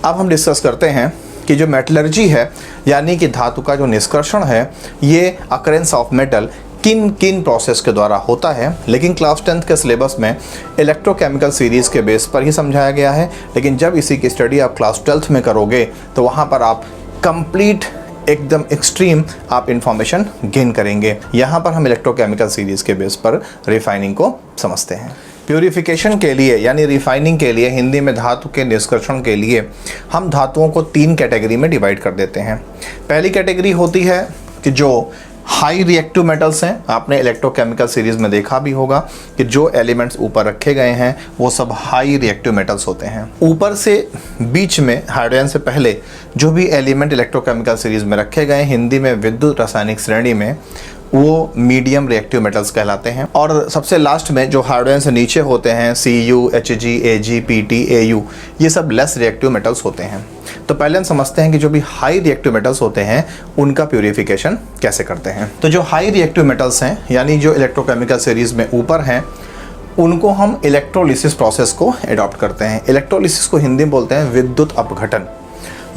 अब हम डिस्कस करते हैं कि जो मेटलर्जी है यानी कि धातु का जो निष्कर्षण है, ये अकरेंस ऑफ मेटल किन किन प्रोसेस के द्वारा होता है। लेकिन क्लास 10th के सिलेबस में इलेक्ट्रोकेमिकल सीरीज़ के बेस पर ही समझाया गया है। लेकिन जब इसी की स्टडी आप क्लास 12th में करोगे तो वहाँ पर आप कंप्लीट एकदम एक्सट्रीम आप इंफॉर्मेशन गेन करेंगे। यहाँ पर हम इलेक्ट्रोकेमिकल सीरीज़ के बेस पर रिफाइनिंग को समझते हैं। प्यूरिफिकेशन के लिए यानी रिफाइनिंग के लिए, हिंदी में धातु के निष्कर्षण के लिए, हम धातुओं को 3 कैटेगरी में डिवाइड कर देते हैं। पहली कैटेगरी होती है कि जो हाई रिएक्टिव मेटल्स हैं। आपने इलेक्ट्रोकेमिकल सीरीज़ में देखा भी होगा कि जो एलिमेंट्स ऊपर रखे गए हैं वो सब हाई रिएक्टिव मेटल्स होते हैं। ऊपर से बीच में हाइड्रोजन से पहले जो भी एलिमेंट इलेक्ट्रोकेमिकल सीरीज़ में रखे गए, हिंदी में विद्युत रासायनिक श्रेणी में, वो मीडियम रिएक्टिव मेटल्स कहलाते हैं। और सबसे लास्ट में जो हाइड्रोजन से नीचे होते हैं, Cu, Hg, Ag, Pt, Au, ये सब लेस रिएक्टिव मेटल्स होते हैं। तो पहले हम समझते हैं कि जो भी हाई रिएक्टिव मेटल्स होते हैं उनका प्यूरिफिकेशन कैसे करते हैं। तो जो हाई रिएक्टिव मेटल्स हैं यानी जो इलेक्ट्रोकेमिकल सीरीज़ में ऊपर हैं, उनको हम इलेक्ट्रोलिसिस प्रोसेस को एडॉप्ट करते हैं। इलेक्ट्रोलिसिस को हिंदी में बोलते हैं विद्युत अपघटन।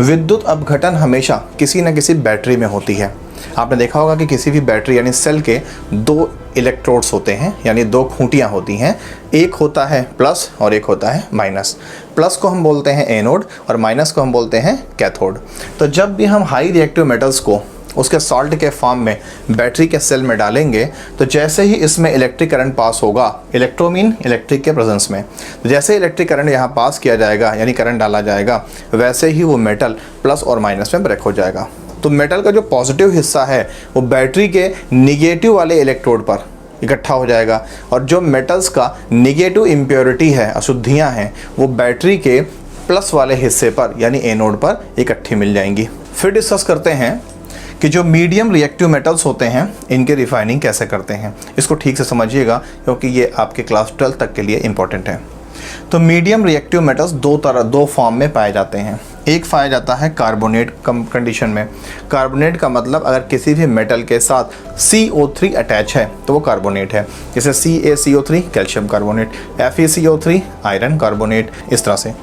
विद्युत अपघटन हमेशा किसी न किसी बैटरी में होती है। आपने देखा होगा कि किसी भी बैटरी यानी सेल के 2 इलेक्ट्रोड्स होते हैं यानी 2 खूंटियाँ होती हैं। एक होता है प्लस और एक होता है माइनस। प्लस को हम बोलते हैं एनोड और माइनस को हम बोलते हैं कैथोड। तो जब भी हम हाई रिएक्टिव मेटल्स को उसके सॉल्ट के फॉर्म में बैटरी के सेल में डालेंगे तो जैसे ही इसमें इलेक्ट्रिक करंट पास होगा, इलेक्ट्रोमीन इलेक्ट्रिक के प्रेजेंस में, तो जैसे इलेक्ट्रिक करंट यहाँ पास किया जाएगा यानी करंट डाला जाएगा, वैसे ही वो मेटल प्लस और माइनस में ब्रेक हो जाएगा। तो मेटल का जो पॉजिटिव हिस्सा है वो बैटरी के निगेटिव वाले इलेक्ट्रोड पर इकट्ठा हो जाएगा और जो मेटल्स का निगेटिव इम्प्योरिटी है, अशुद्धियाँ हैं, वो बैटरी के प्लस वाले हिस्से पर यानी एनोड पर इकट्ठी मिल जाएंगी। फिर डिस्कस करते हैं कि जो मीडियम रिएक्टिव मेटल्स होते हैं इनके रिफाइनिंग कैसे करते हैं। इसको ठीक से समझिएगा क्योंकि ये आपके क्लास 12 तक के लिए इम्पोर्टेंट है। तो मीडियम रिएक्टिव मेटल्स दो फॉर्म में पाए जाते हैं। एक पाया जाता है कार्बोनेट कंडीशन में। कार्बोनेट का मतलब अगर किसी भी मेटल के साथ CO3 अटैच है तो वो कार्बोनेट है। जैसे CaCO3 calcium carbonate, FeCO3 iron carbonate, इस तरह से।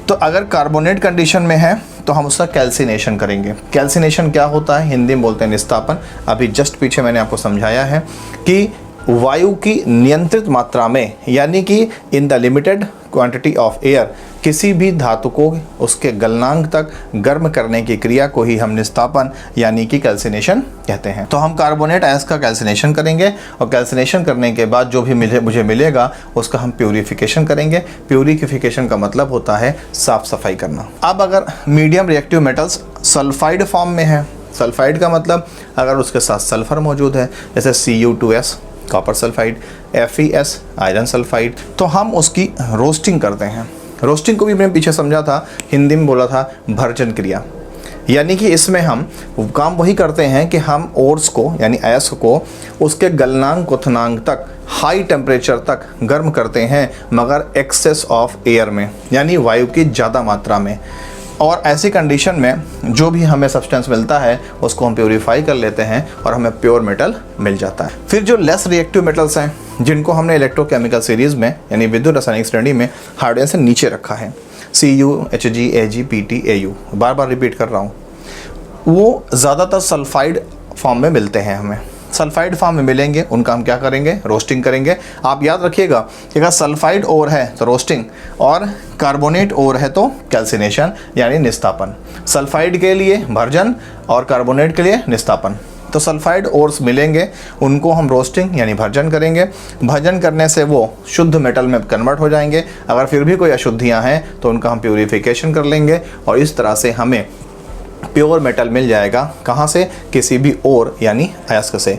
तो अगर कार्बोनेट कंडीशन में है तो हम उसका कैल्सिनेशन करेंगे। कैल्सिनेशन क्या होता है? हिंदी में बोलते हैं निस्तापन। अभी जस्ट पीछे मैंने आपको समझाया है कि वायु की नियंत्रित मात्रा में यानी कि in the limited quantity of air किसी भी धातु को उसके गलनांक तक गर्म करने की क्रिया को ही हम निस्तापन यानी कि कैल्सिनेशन कहते हैं। तो हम कार्बोनेट आयंस का कैल्सिनेशन करेंगे और कैल्सिनेशन करने के बाद जो भी मुझे मिलेगा उसका हम प्यूरिफिकेशन करेंगे। प्यूरिफिकेशन का मतलब होता है साफ सफाई करना। अब अगर medium reactive metals sulphide form में है, सल्फाइड का मतलब अगर उसके साथ सल्फर मौजूद है, जैसे Cu2S copper sulphide, FeS iron sulphide, तो हम उसकी रोस्टिंग करते हैं। रोस्टिंग को भी मैंने पीछे समझा था, हिंदी में बोला था भर्जन क्रिया। यानी कि इसमें हम काम वही करते हैं कि हम ओर्स को यानी अयस्क को उसके गलनांक क्वथनांक तक हाई टेम्परेचर तक गर्म करते हैं, मगर एक्सेस ऑफ एयर में यानी वायु की ज़्यादा मात्रा में। और ऐसी कंडीशन में जो भी हमें सब्सटेंस मिलता है उसको हम प्योरीफाई कर लेते हैं और हमें प्योर मेटल मिल जाता है। फिर जो लेस रिएक्टिव मेटल्स हैं जिनको हमने इलेक्ट्रोकेमिकल सीरीज़ में यानी विद्युत रासायनिक श्रेणी में हाइड्रोजन से नीचे रखा है, Cu, Hg, Ag, Pt, Au, बार बार रिपीट कर रहा हूँ, वो ज़्यादातर सल्फाइड फॉर्म में मिलते हैं। हमें सल्फाइड फॉर्म में मिलेंगे, उनका हम क्या करेंगे? रोस्टिंग करेंगे। आप याद रखिएगा कि अगर सल्फाइड ओर है तो रोस्टिंग और कार्बोनेट ओर है तो कैल्सिनेशन यानी निस्तापन। सल्फाइड के लिए भर्जन और कार्बोनेट के लिए निस्तापन। तो सल्फाइड ओर्स मिलेंगे, उनको हम रोस्टिंग यानी भर्जन करेंगे। भर्जन करने से वो शुद्ध मेटल में कन्वर्ट हो जाएंगे। अगर फिर भी कोई अशुद्धियाँ हैं तो उनका हम प्यूरिफिकेशन कर लेंगे और इस तरह से हमें प्योर मेटल मिल जाएगा। कहाँ से? किसी भी ओर यानी अयस्क से।